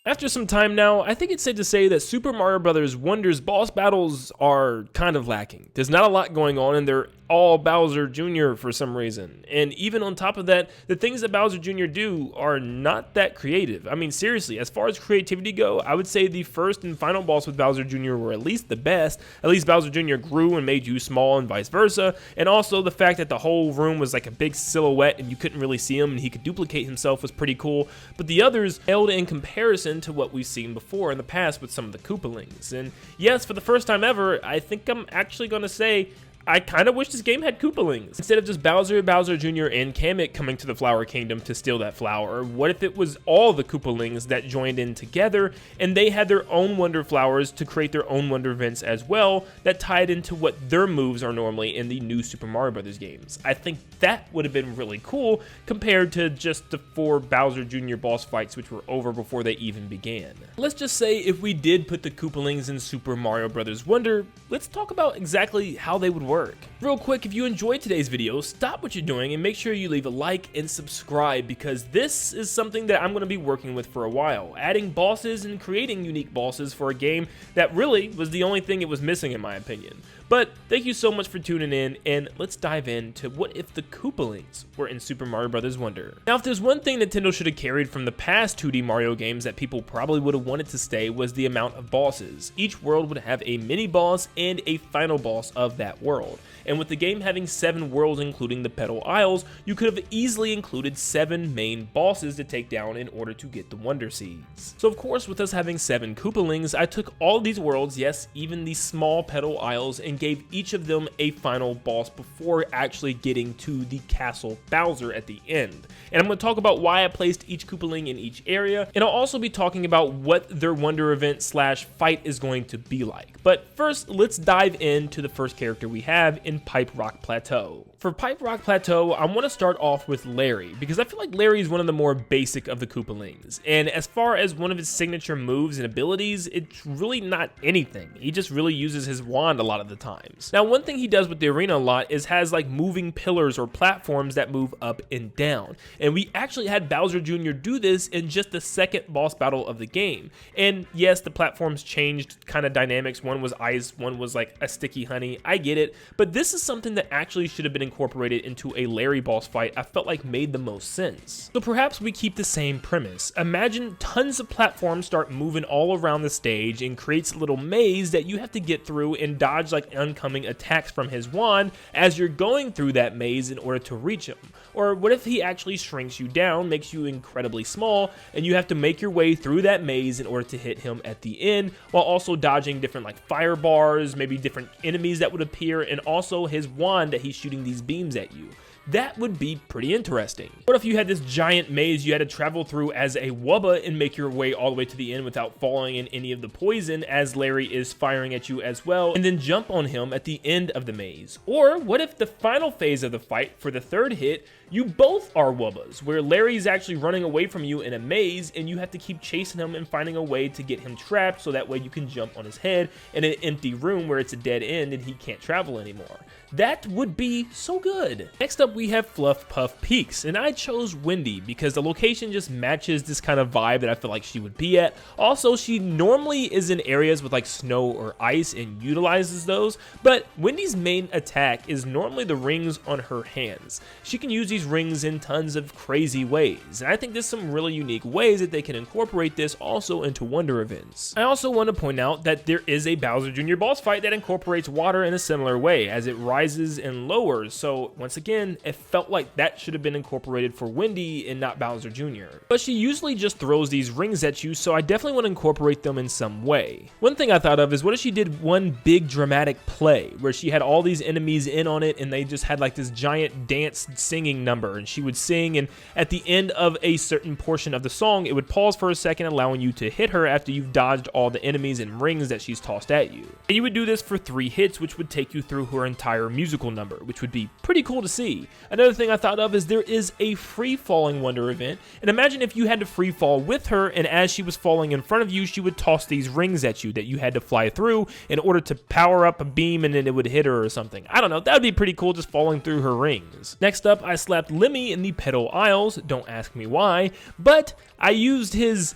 After some time now, I think it's safe to say that Super Mario Bros. Wonder's boss battles are kind of lacking. There's not a lot going on, and they're all Bowser Jr. for some reason. And even on top of that, the things that Bowser Jr. do are not that creative. I mean, seriously, as far as creativity go, I would say the first and final boss with Bowser Jr. were at least the best. At least Bowser Jr. grew and made you small and vice versa. And also the fact that the whole room was like a big silhouette and you couldn't really see him and he could duplicate himself was pretty cool. But the others held in comparison to what we've seen before in the past with some of the Koopalings. And yes, for the first time ever, I think I'm actually going to say I kind of wish this game had Koopalings. Instead of just Bowser, Bowser Jr., and Kamek coming to the Flower Kingdom to steal that flower, what if it was all the Koopalings that joined in together and they had their own Wonder Flowers to create their own Wonder Events as well that tied into what their moves are normally in the new Super Mario Bros. Games? I think that would have been really cool compared to just the 4 Bowser Jr. boss fights which were over before they even began. Let's just say if we did put the Koopalings in Super Mario Bros. Wonder, let's talk about exactly how they would work. Real quick, if you enjoyed today's video, stop what you're doing and make sure you leave a like and subscribe, because this is something that I'm going to be working with for a while, adding bosses and creating unique bosses for a game that really was the only thing it was missing in my opinion. But thank you so much for tuning in, and let's dive into what if the Koopalings were in Super Mario Bros. Wonder. Now, if there's one thing Nintendo should have carried from the past 2D Mario games that people probably would have wanted to stay, was the amount of bosses. Each world would have a mini boss and a final boss of that world. And with the game having 7 worlds including the Petal Isles, you could have easily included 7 main bosses to take down in order to get the Wonder Seeds. So of course, with us having 7 Koopalings, I took all these worlds, yes, even the small Petal Isles, and gave each of them a final boss before actually getting to the Castle Bowser at the end. And I'm going to talk about why I placed each Koopaling in each area, and I'll also be talking about what their Wonder Event slash fight is going to be like. But first, let's dive into the first character we have in Pipe Rock Plateau. For Pipe Rock Plateau, I want to start off with Larry, because I feel like Larry is one of the more basic of the Koopalings. And as far as one of his signature moves and abilities, it's really not anything. He just really uses his wand a lot of the times. Now, one thing he does with the arena a lot is has like moving pillars or platforms that move up and down. And we actually had Bowser Jr. do this in just the second boss battle of the game. And yes, the platforms changed kind of dynamics. One was ice, one was like a sticky honey. I get it, but this is something that actually should have been incorporated into a Larry boss fight. I felt like made the most sense. So perhaps we keep the same premise. Imagine tons of platforms start moving all around the stage and creates a little maze that you have to get through and dodge like oncoming attacks from his wand as you're going through that maze in order to reach him. Or what if he actually shrinks you down, makes you incredibly small, and you have to make your way through that maze in order to hit him at the end, while also dodging different like fire bars, maybe different enemies that would appear, and also his wand that he's shooting these beams at you. That would be pretty interesting. What if you had this giant maze you had to travel through as a Wubba and make your way all the way to the end without falling in any of the poison as Larry is firing at you as well, and then jump on him at the end of the maze? Or what if the final phase of the fight for the third hit, you both are Wubbas, where Larry's actually running away from you in a maze and you have to keep chasing him and finding a way to get him trapped so that way you can jump on his head in an empty room where it's a dead end and he can't travel anymore. That would be so good. Next up, we have Fluff Puff Peaks, and I chose Wendy because the location just matches this kind of vibe that I feel like she would be at. Also, she normally is in areas with like snow or ice and utilizes those, but Wendy's main attack is normally the rings on her hands. She can use these rings in tons of crazy ways, and I think there's some really unique ways that they can incorporate this also into Wonder Events. I also want to point out that there is a Bowser Jr. boss fight that incorporates water in a similar way, as it rises and lowers. So once again, it felt like that should have been incorporated for Wendy and not Bowser Jr. But she usually just throws these rings at you, so I definitely want to incorporate them in some way. One thing I thought of is what if she did one big dramatic play where she had all these enemies in on it and they just had like this giant dance singing number, and she would sing, and at the end of a certain portion of the song it would pause for a second, allowing you to hit her after you've dodged all the enemies and rings that she's tossed at you. And you would do this for 3 hits, which would take you through her entire musical number, which would be pretty cool to see. Another thing I thought of is there is a free falling Wonder event, and imagine if you had to free fall with her, and as she was falling in front of you, she would toss these rings at you that you had to fly through in order to power up a beam, and then it would hit her or something. I don't know, that would be pretty cool, just falling through her rings. Next up, I slapped Lemmy in the Petal Isles. Don't ask me why, but I used his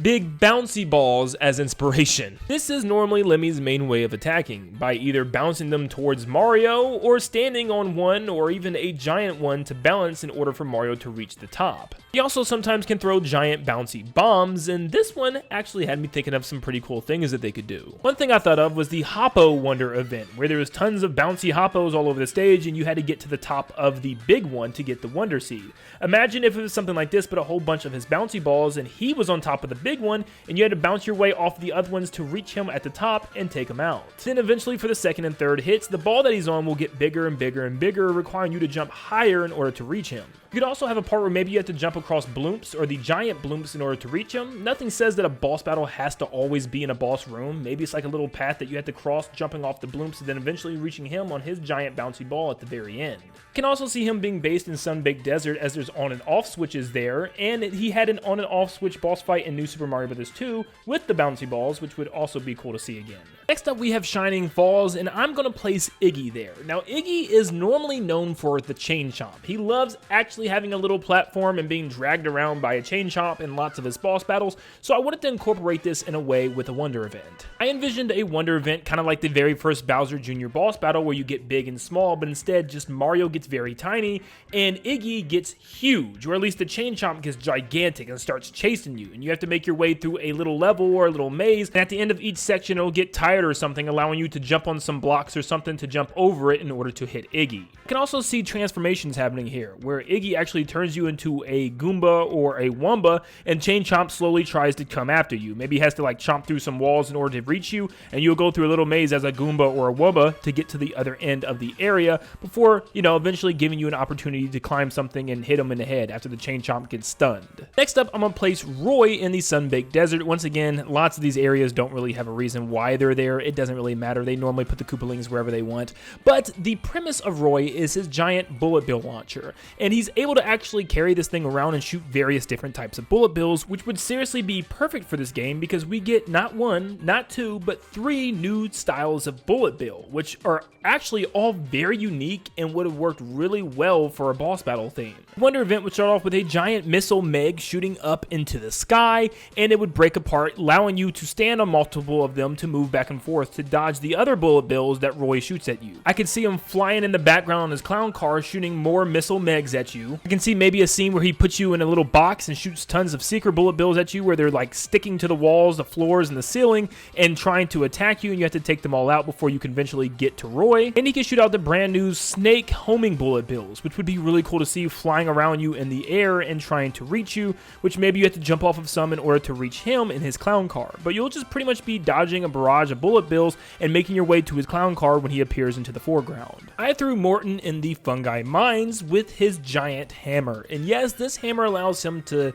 big bouncy balls as inspiration. This is normally Lemmy's main way of attacking, by either bouncing them towards Mario or standing on one or even a giant one to balance in order for Mario to reach the top. He also sometimes can throw giant bouncy bombs, and this one actually had me thinking of some pretty cool things that they could do. One thing I thought of was the Hoppo Wonder event, where there was tons of bouncy Hoppos all over the stage and you had to get to the top of the big one to get the Wonder Seed. Imagine if it was something like this, but a whole bunch of his bouncy balls and he was on top of the big one and you had to bounce your way off the other ones to reach him at the top and take him out. Then eventually for the second and third hits, the ball that he's on will get bigger and bigger and bigger, requiring you to jump higher in order to reach him. You could also have a part where maybe you have to jump across bloops or the giant bloops in order to reach him. Nothing says that a boss battle has to always be in a boss room. Maybe it's like a little path that you have to cross, jumping off the bloops and then eventually reaching him on his giant bouncy ball at the very end. You can also see him being based in Sun-Baked Desert, as there's on and off switches there, and he had an on and off switch boss fight in New Super Mario Bros. 2 with the bouncy balls, which would also be cool to see again. Next up we have Shining Falls, and I'm going to place Iggy there. Now Iggy is normally known for the chain chomp. He loves actually having a little platform and being dragged around by a chain chomp in lots of his boss battles, so I wanted to incorporate this in a way with a Wonder event. I envisioned a Wonder event kind of like the very first Bowser Jr. boss battle, where you get big and small, but instead just Mario gets very tiny and Iggy gets huge, or at least the chain chomp gets gigantic and starts chasing you, and you have to make your way through a little level or a little maze, and at the end of each section it'll get tired or something, allowing you to jump on some blocks or something to jump over it in order to hit Iggy. You can also see transformations happening here, where Iggy actually turns you into a Goomba or a Wumba, and Chain Chomp slowly tries to come after you. Maybe he has to like chomp through some walls in order to reach you, and you'll go through a little maze as a Goomba or a Wumba to get to the other end of the area before, eventually giving you an opportunity to climb something and hit him in the head after the Chain Chomp gets stunned. Next up, I'm going to place Roy in the Sun-Baked Desert. Once again, lots of these areas don't really have a reason why they're there. It doesn't really matter. They normally put the Koopalings wherever they want. But the premise of Roy is his giant bullet bill launcher, and he's able to actually carry this thing around and shoot various different types of bullet bills, which would seriously be perfect for this game because we get not one, not two, but 3 new styles of bullet bill, which are actually all very unique and would have worked really well for a boss battle theme. The Wonder event would start off with a giant missile Meg shooting up into the sky, and it would break apart, allowing you to stand on multiple of them to move back and forth to dodge the other bullet bills that Roy shoots at you. I could see him flying in the background on his clown car shooting more missile Megs at you. I can see maybe a scene where he puts you in a little box and shoots tons of secret bullet bills at you, where they're like sticking to the walls, the floors, and the ceiling and trying to attack you, and you have to take them all out before you can eventually get to Roy. And he can shoot out the brand new snake homing bullet bills, which would be really cool to see flying around you in the air and trying to reach you, which maybe you have to jump off of some in order to reach him in his clown car. But you'll just pretty much be dodging a barrage of bullet bills and making your way to his clown car when he appears into the foreground. I threw Morton in the fungi mines with his giant hammer, and yes, this hammer allows him to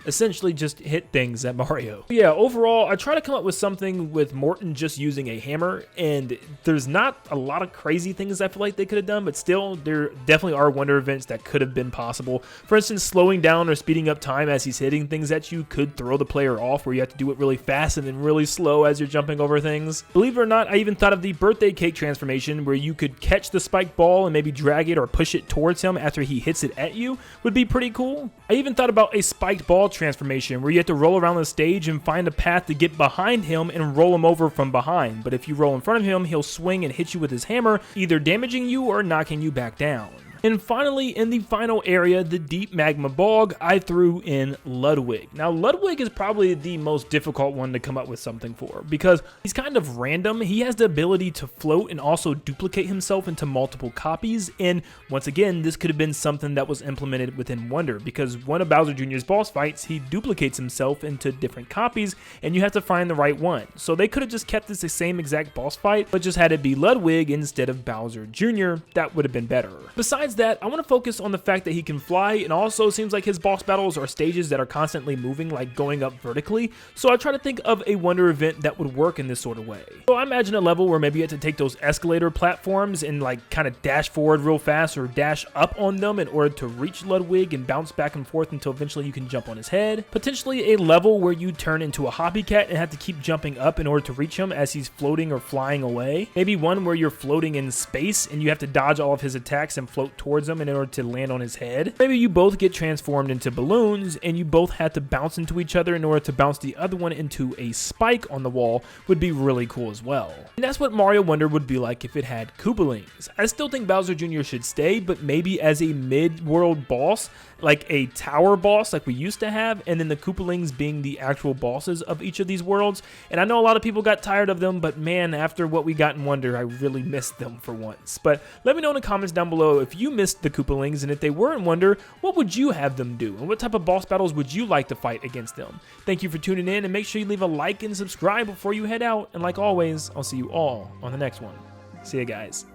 essentially just hit things at Mario. Yeah, overall, I try to come up with something with Morton just using a hammer, and there's not a lot of crazy things I feel like they could have done, but still, there definitely are Wonder events that could have been possible. For instance, slowing down or speeding up time as he's hitting things at you could throw the player off, where you have to do it really fast and then really slow as you're jumping over things. Believe it or not, I even thought of the birthday cake transformation, where you could catch the spiked ball and maybe drag it or push it towards him after he hits it at you. Would be pretty cool. I even thought about a spiked ball transformation, where you have to roll around the stage and find a path to get behind him and roll him over from behind. But if you roll in front of him, he'll swing and hit you with his hammer, either damaging you or knocking you back down. And finally, in the final area, the Deep Magma Bog, I threw in Ludwig. Now, Ludwig is probably the most difficult one to come up with something for, because he's kind of random. He has the ability to float and also duplicate himself into multiple copies, and once again, this could have been something that was implemented within Wonder, because one of Bowser Jr.'s boss fights, he duplicates himself into different copies, and you have to find the right one. So they could have just kept this the same exact boss fight, but just had it be Ludwig instead of Bowser Jr. That would have been better. Besides that, I want to focus on the fact that he can fly, and also seems like his boss battles are stages that are constantly moving, like going up vertically, so I try to think of a Wonder event that would work in this sort of way. So I imagine a level where maybe you have to take those escalator platforms and like kind of dash forward real fast or dash up on them in order to reach Ludwig and bounce back and forth until eventually you can jump on his head. Potentially a level where you turn into a Hoppy Cat and have to keep jumping up in order to reach him as he's floating or flying away. Maybe one where you're floating in space and you have to dodge all of his attacks and float towards him in order to land on his head. Maybe you both get transformed into balloons and you both have to bounce into each other in order to bounce the other one into a spike on the wall would be really cool as well. And that's what Mario Wonder would be like if it had Koopalings. I still think Bowser Jr. should stay, but maybe as a mid-world boss, like a tower boss like we used to have, and then the Koopalings being the actual bosses of each of these worlds. And I know a lot of people got tired of them, but man, after what we got in Wonder, I really missed them for once. But let me know in the comments down below if you missed the Koopalings, and if they were in Wonder, what would you have them do? And what type of boss battles would you like to fight against them? Thank you for tuning in, and make sure you leave a like and subscribe before you head out. And like always, I'll see you all on the next one. See ya, guys.